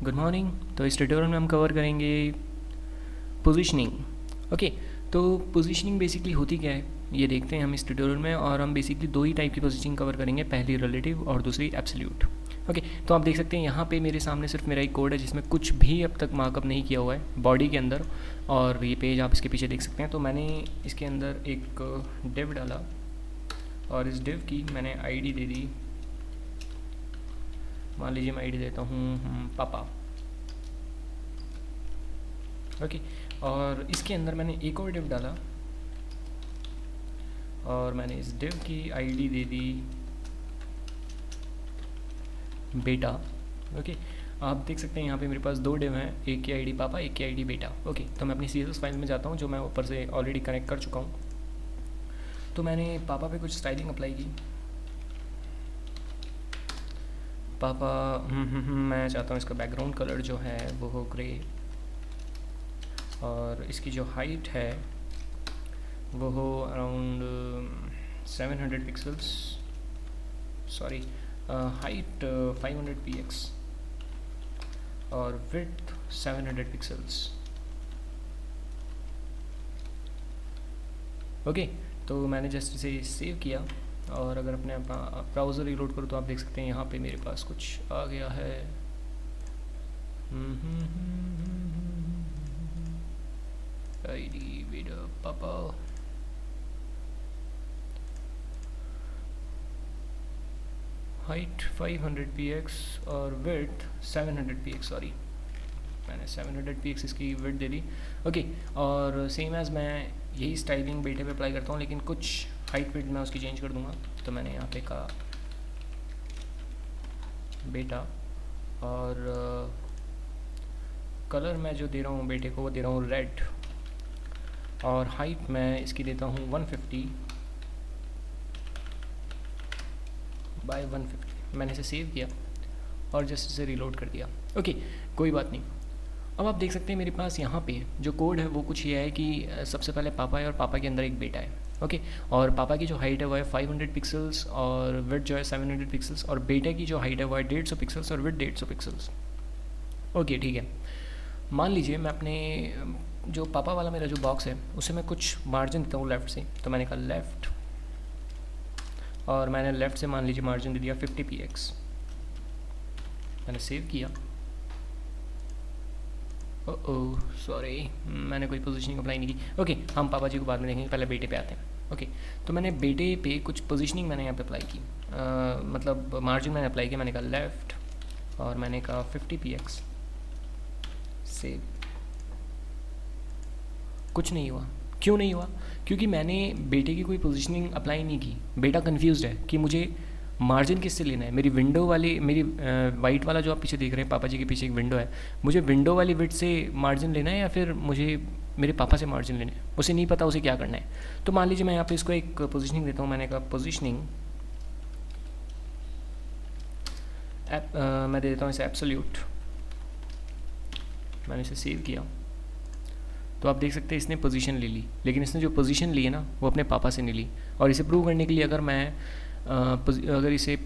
Good morning. तो इस tutorial में हम कवर करेंगे पोजीशनिंग। ओके, तो पोजीशनिंग बेसिकली होती क्या है ये देखते हैं हम इस ट्यूटोरियल में, और हम बेसिकली दो ही टाइप की पोजीशनिंग कवर करेंगे, पहली रिलेटिव और दूसरी एब्सोल्यूट। ओके, तो आप देख सकते हैं यहाँ पे मेरे सामने सिर्फ मेरा एक कोड है जिसमें कुछ भी अब तक मार्कअप नहीं किया हुआ है बॉडी के अंदर, और ये पेज आप इसके पीछे देख सकते हैं। तो मैंने इसके अंदर एक डिव डाला और इस डिव की मैंने आईडी दे दी। मान लीजिए मैं आईडी देता हूँ पापा। ओके, और इसके अंदर मैंने एक और डिव डाला और मैंने इस डिव की आईडी दे दी बेटा। ओके, आप देख सकते हैं यहाँ पे मेरे पास दो डिव हैं, एक की आईडी पापा, एक की आईडी बेटा। ओके, तो मैं अपनी CSS फाइल में जाता हूँ जो मैं ऊपर से ऑलरेडी कनेक्ट कर चुका हूँ। तो मैंने पापा पे कुछ स्टाइलिंग अप्लाई की। पापा मैं चाहता हूँ इसका बैकग्राउंड कलर जो है वो हो ग्रे, और इसकी जो हाइट है वो हो around 700 pixels, sorry height 500 px और विड्थ 700 पिक्सल्स। ओके, तो मैंने जस्ट इसे सेव किया, और अगर अपने अपना ब्राउज़र रीलोड करूँ तो आप देख सकते हैं यहाँ पे मेरे पास कुछ आ गया है। आईडी बेटा पापा, हाइट 500 px और विड्थ 700 px, सॉरी मैंने 700 px इसकी विड्थ दे दी। ओके, और सेम एज़ मैं यही स्टाइलिंग बेटे पे अप्लाई करता हूँ, लेकिन कुछ हाइट विड्थ मैं उसकी चेंज कर दूँगा। तो मैंने यहाँ पे कहा बेटा, और कलर मैं जो दे रहा हूँ बेटे को वो दे रहा हूँ रेड, और हाइट मैं इसकी देता हूँ 150 बाय 150। मैंने इसे सेव किया और जस्ट इसे रीलोड कर दिया। ओके, कोई बात नहीं। अब आप देख सकते हैं मेरे पास यहाँ पे जो कोड है वो कुछ ये है कि सबसे पहले पापा है और पापा के अंदर एक बेटा है। ओके, और पापा की जो हाइट है वो है 500 पिक्सल्स और विड्थ जो है 700 पिक्सल्स, और बेटे की जो हाइट है वो है 150 पिक्सल्स और विड्थ 150 पिक्सल्स। ओके, ठीक है। मान लीजिए मैं अपने जो पापा वाला मेरा जो बॉक्स है उसे मैं कुछ मार्जिन देता हूँ लेफ़्ट से। तो मैंने कहा लेफ़्ट, और मैंने लेफ़्ट से मान लीजिए मार्जिन दे दिया 50 px। मैंने सेव किया। ओह सॉरी, मैंने कोई पोजीशनिंग अप्लाई नहीं की। ओके, हम पापा जी को बाद में देखेंगे, पहले बेटे पे आते हैं। ओके, तो मैंने बेटे पे कुछ पोजीशनिंग मैंने यहाँ पे अप्लाई की, मतलब मार्जिन मैंने अप्लाई किया। मैंने कहा लेफ़्ट और मैंने कहा 50 px। सेव। कुछ नहीं हुआ। क्यों नहीं हुआ? क्योंकि मैंने बेटे की कोई पोजीशनिंग अप्लाई नहीं की। बेटा कंफ्यूज्ड है कि मुझे मार्जिन किससे लेना है। मेरी विंडो वाली, मेरी वाइट वाला जो आप पीछे देख रहे हैं, पापा जी के पीछे एक विंडो है, मुझे विंडो वाली विड्थ से मार्जिन लेना है या फिर मुझे मेरे पापा से मार्जिन लेना है, उसे नहीं पता उसे क्या करना है। तो मान लीजिए मैं यहाँ पे इसको एक पोजीशनिंग देता हूँ। मैंने कहा पोजीशनिंग मैं दे देता हूँ इसे एब्सोल्यूट। मैंने इसे सेव किया। तो आप देख सकते हैं इसने पोजीशन ले ली, लेकिन इसने जो पोजीशन ली है ना वो अपने पापा से नहीं ली। और इसे प्रूव करने के लिए अगर मैं अगर इसे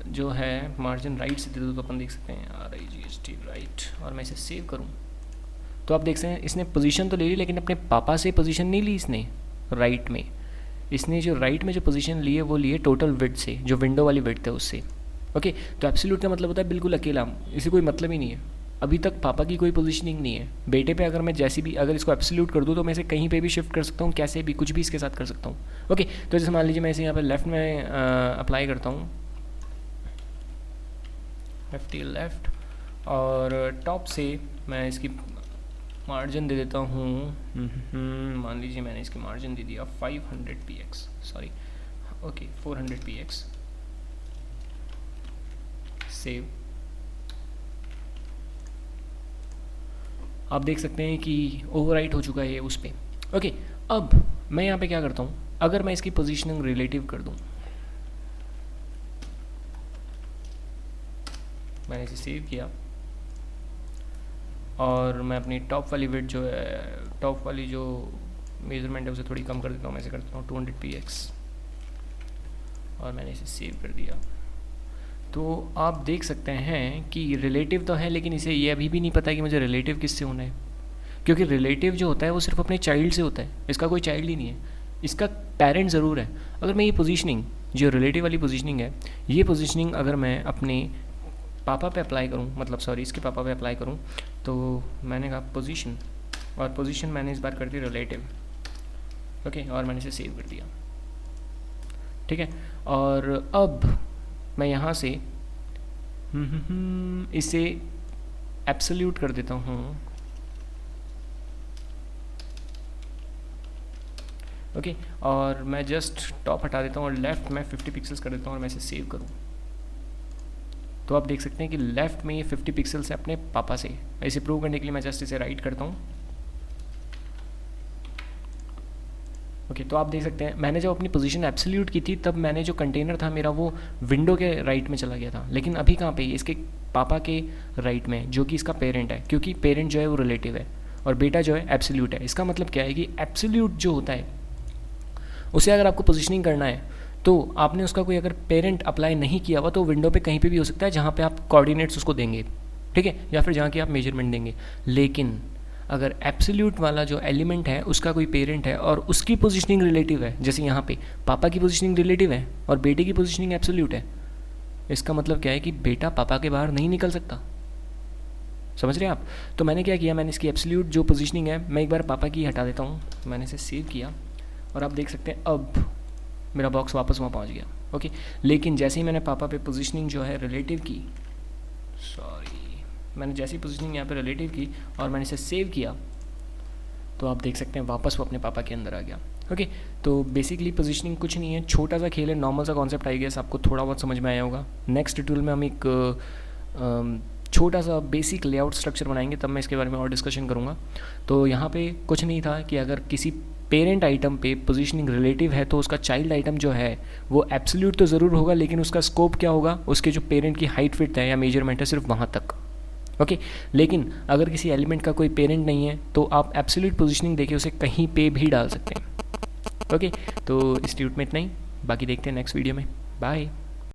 जो है मार्जिन राइट से दे दूँ तो अपन देख सकते हैं RIGHT राइट, और मैं इसे सेव करूँ तो आप देख सकते हैं इसने पोजीशन तो ले ली, लेकिन अपने पापा से पोजीशन नहीं ली इसने राइट में। इसने जो राइट में जो पोजीशन ली है वो ली है टोटल विड्थ से, जो विंडो वाली विड्थ है उससे। ओके, तो एब्सोल्यूट का मतलब होता है बिल्कुल अकेला, इसे कोई मतलब ही नहीं है। अभी तक पापा की कोई पोजीशनिंग नहीं है। बेटे पे अगर मैं जैसी भी अगर इसको एब्सोल्यूट कर दूँ तो मैं इसे कहीं पे भी शिफ्ट कर सकता हूँ, कैसे भी कुछ भी इसके साथ कर सकता हूँ। ओके, तो जैसे मान लीजिए मैं इसे यहाँ पे लेफ़्ट में अप्लाई करता हूँ, 50 लेफ़्ट, और टॉप से मैं इसकी मार्जिन दे देता हूँ। मान लीजिए मैंने इसकी मार्जिन दे दिया 500 px, sorry okay 400 px। Save. आप देख सकते हैं कि ओवरराइट हो चुका है उस पर। ओके, अब मैं यहाँ पे क्या करता हूँ, अगर मैं इसकी पोजीशनिंग रिलेटिव कर दूँ, मैंने इसे सेव किया और मैं अपनी टॉप वाली विड्थ जो है, टॉप वाली जो मेजरमेंट है उसे थोड़ी कम कर देता हूँ। मैं इसे करता हूँ 200 px और मैंने इसे सेव कर दिया। तो आप देख सकते हैं कि रिलेटिव तो है, लेकिन इसे ये अभी भी नहीं पता है कि मुझे रिलेटिव किससे होना है, क्योंकि रिलेटिव जो होता है वो सिर्फ अपने चाइल्ड से होता है, इसका कोई चाइल्ड ही नहीं है, इसका पेरेंट ज़रूर है। अगर मैं ये पोजीशनिंग, जो रिलेटिव वाली पोजीशनिंग है, ये पोजीशनिंग अगर मैं अपने पापा पे अप्लाई करूँ, मतलब सॉरी इसके पापा पे अप्लाई करूँ, तो मैंने कहा पोजीशन, और पोजीशन मैंने इस बार कर दी रिलेटिव, ओके, और मैंने इसे सेव कर दिया, ठीक है। और अब मैं यहाँ से इसे एब्सोल्यूट कर देता हूँ, ओके, और मैं जस्ट टॉप हटा देता हूँ और लेफ़्ट में 50 पिक्सल्स कर देता हूँ और मैं इसे सेव करूँ, तो आप देख सकते हैं कि लेफ़्ट में ये 50 पिक्सल्स है अपने पापा से। इसे प्रूव करने के लिए मैं जस्ट इसे राइट करता हूँ, ओके, तो आप देख सकते हैं मैंने जब अपनी पोजीशन एब्सोल्यूट की थी तब मैंने जो कंटेनर था मेरा वो विंडो के राइट में चला गया था, लेकिन अभी कहाँ पे, इसके पापा के राइट में, जो कि इसका पेरेंट है, क्योंकि पेरेंट जो है वो रिलेटिव है और बेटा जो है एब्सोल्यूट है। इसका मतलब क्या है कि एब्सोल्यूट जो होता है उसे अगर आपको पोजीशनिंग करना है तो आपने उसका कोई अगर पेरेंट अप्लाई नहीं किया हुआ तो विंडो पे कहीं पे भी हो सकता है जहाँ पे आप कोऑर्डिनेट्स उसको देंगे, ठीक है, या फिर जहाँ की आप मेजरमेंट देंगे। लेकिन अगर एब्सोल्यूट वाला जो एलिमेंट है उसका कोई पेरेंट है और उसकी पोजीशनिंग रिलेटिव है, जैसे यहाँ पे पापा की पोजीशनिंग रिलेटिव है और बेटे की पोजीशनिंग एब्सोल्यूट है, इसका मतलब क्या है कि बेटा पापा के बाहर नहीं निकल सकता। समझ रहे हैं आप? तो मैंने क्या किया, मैंने इसकी एब्सोल्यूट जो पोजीशनिंग है मैं एक बार पापा की हटा देता हूँ, मैंने इसे सेव किया और आप देख सकते हैं अब मेरा बॉक्स वापस वहाँ पहुँच गया, ओके। लेकिन जैसे ही मैंने पापा पे पोजीशनिंग जो है रिलेटिव की, सॉरी, मैंने जैसी पोजीशनिंग यहाँ पे रिलेटिव की और मैंने इसे सेव किया तो आप देख सकते हैं वापस वो अपने पापा के अंदर आ गया, ओके। तो बेसिकली पोजीशनिंग कुछ नहीं है, छोटा सा खेल है, नॉर्मल सा कॉन्सेप्ट आई गेस आपको थोड़ा बहुत समझ में आया होगा। नेक्स्ट ट्यूटोरियल में हम एक छोटा सा बेसिक लेआउट स्ट्रक्चर बनाएंगे, तब मैं इसके बारे में और डिस्कशन करूँगा। तो यहाँ पे कुछ नहीं था कि अगर किसी पेरेंट आइटम पे पोजीशनिंग रिलेटिव है तो उसका चाइल्ड आइटम जो है वो एब्सोल्यूट तो ज़रूर होगा, लेकिन उसका स्कोप क्या होगा, उसके जो पेरेंट की हाइट फिट है या मेजरमेंट है सिर्फ वहाँ तक, ओके। लेकिन अगर किसी एलिमेंट का कोई पेरेंट नहीं है तो आप एब्सोल्यूट पोजीशनिंग देके उसे कहीं पे भी डाल सकते हैं, ओके। तो इस ट्यूट में इतना ही, बाकी देखते हैं नेक्स्ट वीडियो में, बाय।